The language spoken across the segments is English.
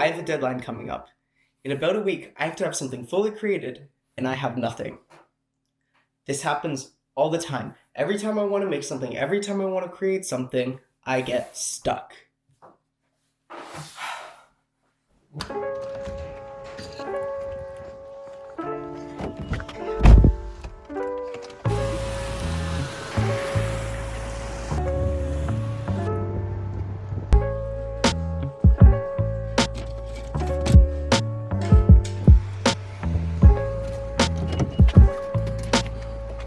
I have a deadline coming up. In about a week, I have to have something fully created, and I have nothing. This happens all the time. Every time I want to make something, every time I want to create something, I get stuck.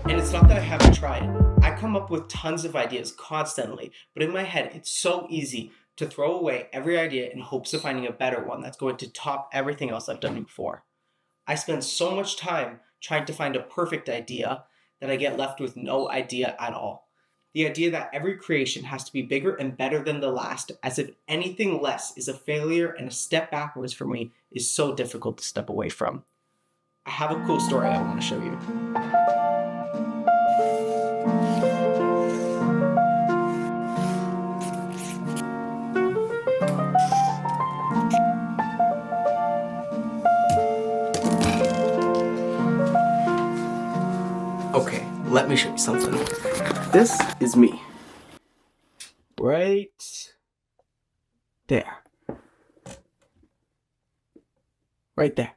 And it's not that I haven't tried. I come up with tons of ideas constantly, but in my head, it's so easy to throw away every idea in hopes of finding a better one that's going to top everything else I've done before. I spend so much time trying to find a perfect idea that I get left with no idea at all. The idea that every creation has to be bigger and better than the last, as if anything less is a failure and a step backwards for me, is so difficult to step away from. I have a cool story I want to show you. Okay, let me show you something. This is me. Right there. Right there.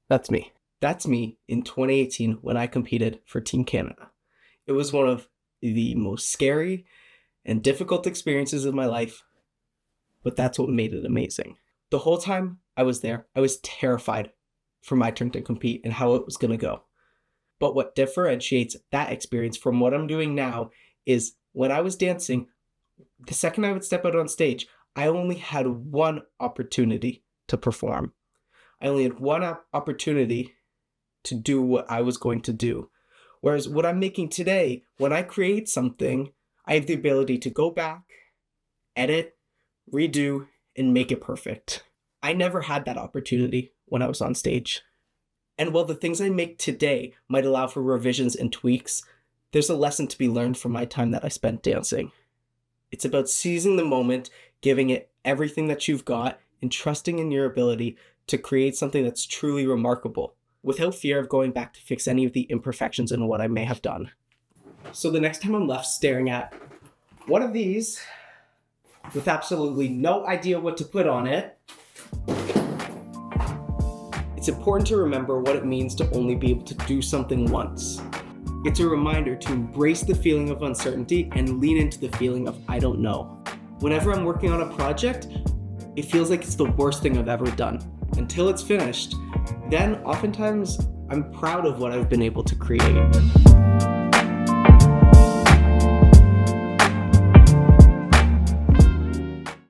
That's me. That's me in 2018 when I competed for Team Canada. It was one of the most scary and difficult experiences of my life, but that's what made it amazing. The whole time I was there, I was terrified for my turn to compete and how it was going to go. But what differentiates that experience from what I'm doing now is when I was dancing, the second I would step out on stage, I only had one opportunity to perform. I only had one opportunity to do what I was going to do. Whereas what I'm making today, when I create something, I have the ability to go back, edit, redo, and make it perfect. I never had that opportunity when I was on stage. And while the things I make today might allow for revisions and tweaks, there's a lesson to be learned from my time that I spent dancing. It's about seizing the moment, giving it everything that you've got, and trusting in your ability to create something that's truly remarkable, without fear of going back to fix any of the imperfections in what I may have done. So the next time I'm left staring at one of these, with absolutely no idea what to put on it, it's important to remember what it means to only be able to do something once. It's a reminder to embrace the feeling of uncertainty and lean into the feeling of I don't know. Whenever I'm working on a project, it feels like it's the worst thing I've ever done. Until it's finished, then oftentimes I'm proud of what I've been able to create.